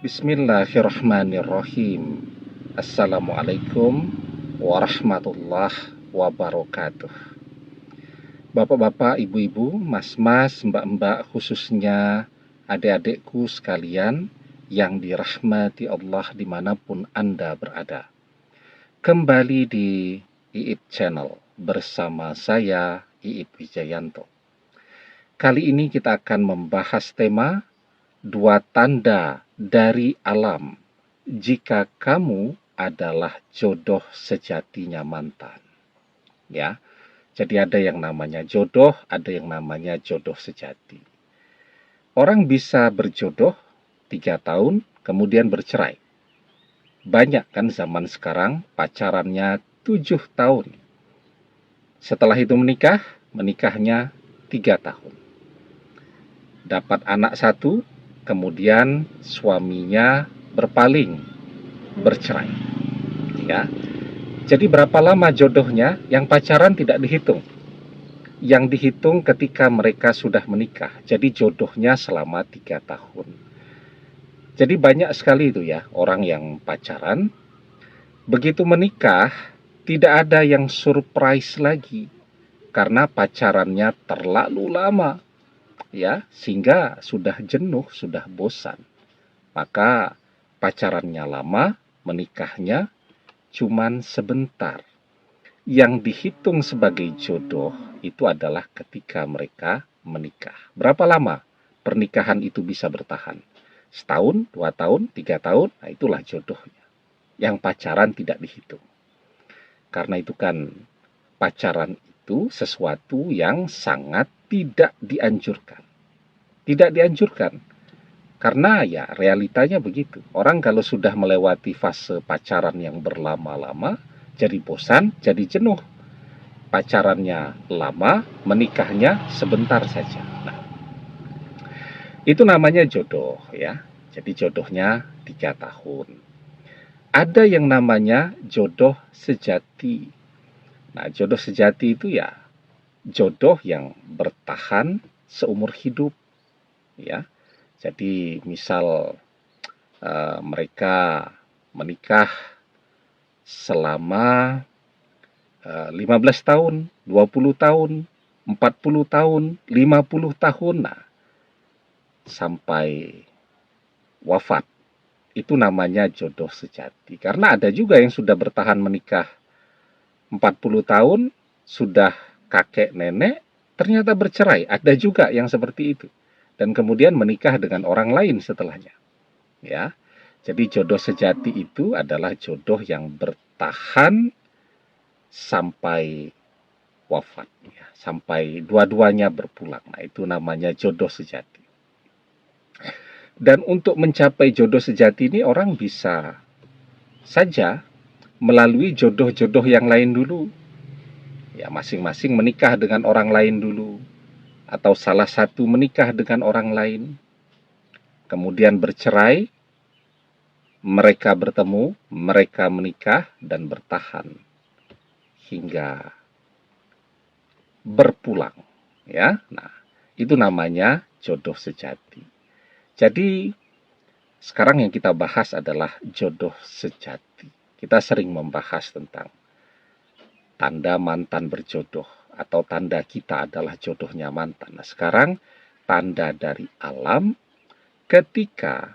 Bismillahirrahmanirrahim. Assalamualaikum warahmatullahi wabarakatuh. Bapak-bapak, ibu-ibu, mas-mas, mbak-mbak, khususnya adik-adikku sekalian yang dirahmati Allah dimanapun Anda berada. Kembali di Iip Channel bersama saya, Iip Wijayanto. Kali ini kita akan membahas tema 2 tanda dari alam jika kamu adalah jodoh sejatinya mantan. Ya, jadi ada yang namanya jodoh, ada yang namanya jodoh sejati. Orang bisa berjodoh 3 tahun, kemudian bercerai. Banyak kan zaman sekarang pacarannya 7 tahun. Setelah itu menikahnya 3 tahun. Dapat anak 1, kemudian suaminya berpaling, bercerai. Ya. Jadi berapa lama jodohnya? Yang pacaran tidak dihitung. Yang dihitung ketika mereka sudah menikah. Jadi jodohnya selama 3 tahun. Jadi banyak sekali itu ya orang yang pacaran. Begitu menikah, tidak ada yang surprise lagi. Karena pacarannya terlalu lama. Ya, sehingga sudah jenuh, sudah bosan. Maka pacarannya lama, menikahnya cuman sebentar. Yang dihitung sebagai jodoh itu adalah ketika mereka menikah. Berapa lama pernikahan itu bisa bertahan? Setahun, 2 tahun, 3 tahun, nah itulah jodohnya. Yang pacaran tidak dihitung. Karena itu kan pacaran itu sesuatu yang sangat tidak dianjurkan. Tidak dianjurkan. Karena ya realitanya begitu. Orang kalau sudah melewati fase pacaran yang berlama-lama, jadi bosan, jadi jenuh. Pacarannya lama, menikahnya sebentar saja. Nah, itu namanya jodoh ya. Jadi jodohnya 3 tahun. Ada yang namanya jodoh sejati. Nah, jodoh sejati itu ya jodoh yang bertahan seumur hidup ya. Jadi misal mereka menikah selama 15 tahun, 20 tahun, 40 tahun, 50 tahun, nah, sampai wafat. Itu namanya jodoh sejati. Karena ada juga yang sudah bertahan menikah 40 tahun, sudah kakek nenek, ternyata bercerai. Ada juga yang seperti itu. Dan kemudian menikah dengan orang lain setelahnya. Ya. Jadi jodoh sejati itu adalah jodoh yang bertahan sampai wafat, ya, sampai dua-duanya berpulang. Nah, itu namanya jodoh sejati. Dan untuk mencapai jodoh sejati ini orang bisa saja melalui jodoh-jodoh yang lain dulu. Ya, masing-masing menikah dengan orang lain dulu. Atau salah satu menikah dengan orang lain. Kemudian bercerai, mereka bertemu, mereka menikah dan bertahan hingga berpulang, ya. Nah, itu namanya jodoh sejati. Jadi sekarang yang kita bahas adalah jodoh sejati. Kita sering membahas tentang tanda mantan berjodoh atau tanda kita adalah jodohnya mantan. Nah, sekarang tanda dari alam ketika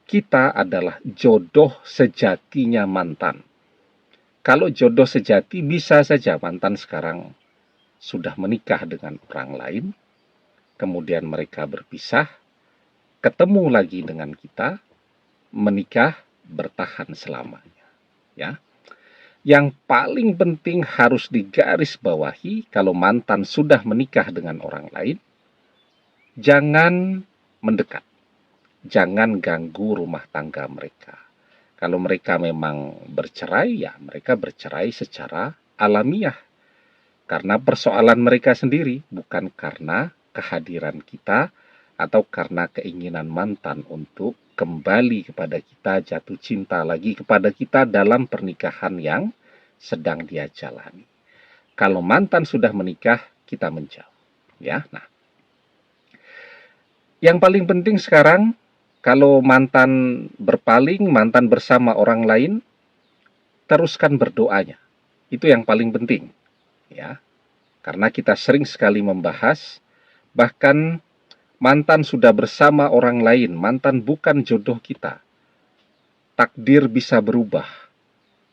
kita adalah jodoh sejatinya mantan. Kalau jodoh sejati bisa saja mantan sekarang sudah menikah dengan orang lain, kemudian mereka berpisah, ketemu lagi dengan kita, menikah, bertahan selamanya. Ya. Yang paling penting harus digarisbawahi kalau mantan sudah menikah dengan orang lain, jangan mendekat. Jangan ganggu rumah tangga mereka. Kalau mereka memang bercerai, ya mereka bercerai secara alamiah. Karena persoalan mereka sendiri, bukan karena kehadiran kita atau karena keinginan mantan untuk kembali kepada kita, jatuh cinta lagi kepada kita dalam pernikahan yang sedang dia jalani. Kalau mantan sudah menikah, kita menjauh. Ya, nah. Yang paling penting sekarang, Kalau mantan berpaling, mantan bersama orang lain, teruskan berdoanya. Itu yang paling penting, ya. Karena kita sering sekali membahas, bahkan mantan sudah bersama orang lain, mantan bukan jodoh kita. Takdir bisa berubah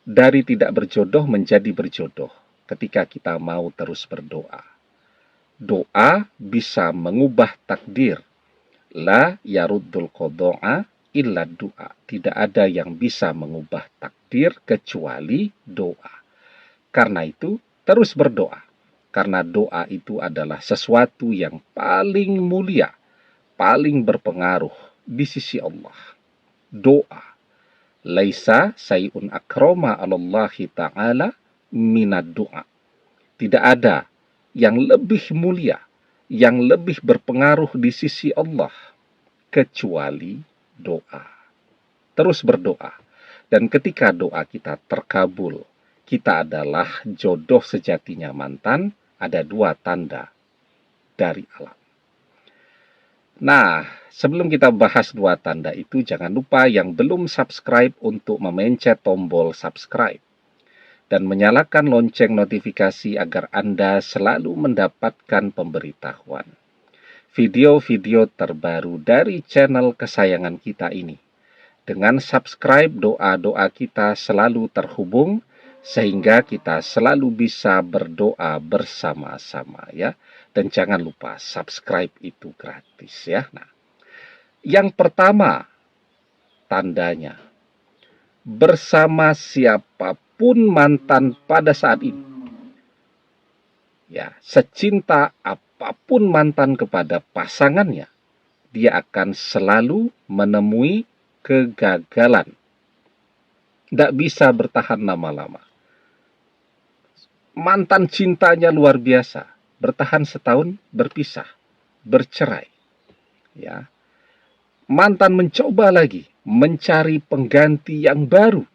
dari tidak berjodoh menjadi berjodoh ketika kita mau terus berdoa. Doa bisa mengubah takdir. La yaruddul qada'a illa doa. Tidak ada yang bisa mengubah takdir kecuali doa. Karena itu, terus berdoa. Karena doa itu adalah sesuatu yang paling mulia, paling berpengaruh di sisi Allah. Doa. Laisa sayun akroma alallahi ta'ala minad doa. Tidak ada yang lebih mulia, yang lebih berpengaruh di sisi Allah kecuali doa. Terus berdoa. Dan ketika doa kita terkabul, kita adalah jodoh sejatinya mantan, ada dua tanda dari alam. Nah, sebelum kita bahas dua tanda itu, jangan lupa yang belum subscribe untuk memencet tombol subscribe dan menyalakan lonceng notifikasi agar Anda selalu mendapatkan pemberitahuan video-video terbaru dari channel kesayangan kita ini. Dengan subscribe, doa-doa kita selalu terhubung sehingga kita selalu bisa berdoa bersama-sama, ya. Dan jangan lupa subscribe itu gratis, ya. Nah, yang pertama tandanya, bersama siapapun mantan pada saat ini, ya, secinta apapun mantan kepada pasangannya, dia akan selalu menemui kegagalan. Tidak bisa bertahan lama-lama. Mantan cintanya luar biasa, bertahan setahun, berpisah, bercerai. Ya, mantan mencoba lagi, mencari pengganti yang baru,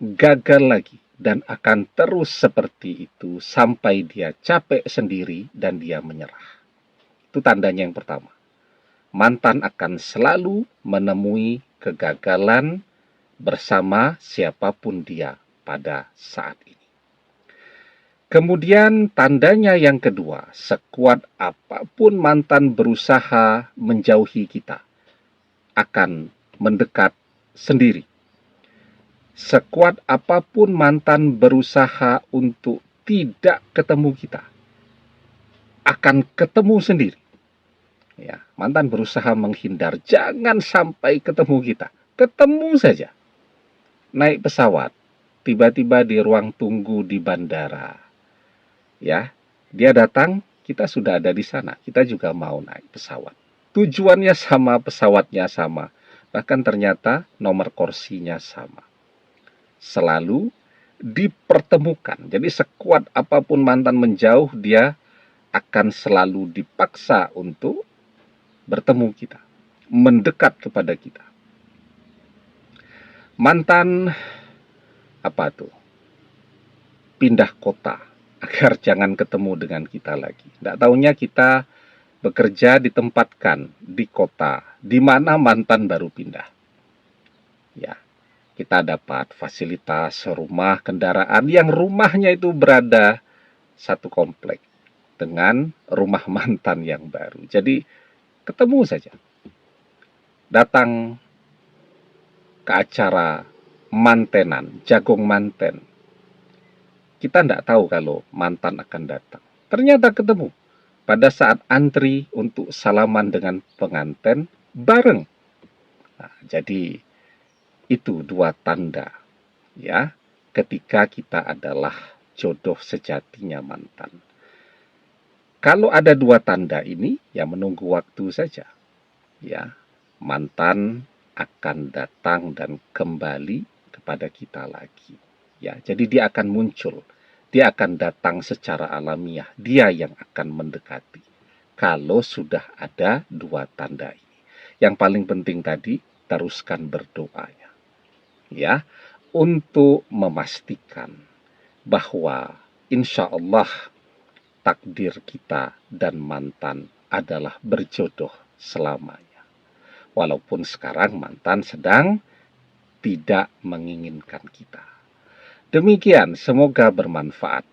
gagal lagi, dan akan terus seperti itu sampai dia capek sendiri dan dia menyerah. Itu tandanya yang pertama. Mantan akan selalu menemui kegagalan bersama siapapun dia pada saat ini. Kemudian tandanya yang kedua, sekuat apapun mantan berusaha menjauhi kita, akan mendekat sendiri. Sekuat apapun mantan berusaha untuk tidak ketemu kita, akan ketemu sendiri. Ya, mantan berusaha menghindar, jangan sampai ketemu kita. Ketemu saja. Naik pesawat, tiba-tiba di ruang tunggu di bandara. Ya, dia datang, kita sudah ada di sana. Kita juga mau naik pesawat. Tujuannya sama, pesawatnya sama. Bahkan ternyata nomor kursinya sama. Selalu dipertemukan. Jadi sekuat apapun mantan menjauh, dia akan selalu dipaksa untuk bertemu kita, mendekat kepada kita. Mantan apa tuh? Pindah kota agar jangan ketemu dengan kita lagi. Tidak tahunya kita bekerja ditempatkan di kota di mana mantan baru pindah. Ya, kita dapat fasilitas rumah, kendaraan yang rumahnya itu berada satu komplek dengan rumah mantan yang baru. Jadi ketemu saja. Datang ke acara mantenan, jagung manten. Kita tidak tahu kalau mantan akan datang. Ternyata ketemu. Pada saat antri untuk salaman dengan pengantin, bareng. Nah, jadi itu dua tanda, ya, ketika kita adalah jodoh sejatinya mantan. Kalau ada dua tanda ini, ya menunggu waktu saja. Ya, mantan akan datang dan kembali kepada kita lagi. Ya, jadi dia akan muncul, dia akan datang secara alamiah, dia yang akan mendekati. Kalau sudah ada dua tanda ini, yang paling penting tadi, teruskan berdoanya, ya, untuk memastikan bahwa insya Allah takdir kita dan mantan adalah berjodoh selamanya. walaupun sekarang mantan sedang tidak menginginkan kita. Demikian, semoga bermanfaat.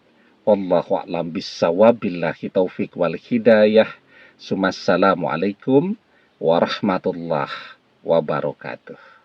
Wallahu a'lam bissawab, billahi taufik wal hidayah. Assalamualaikum warahmatullahi wabarakatuh.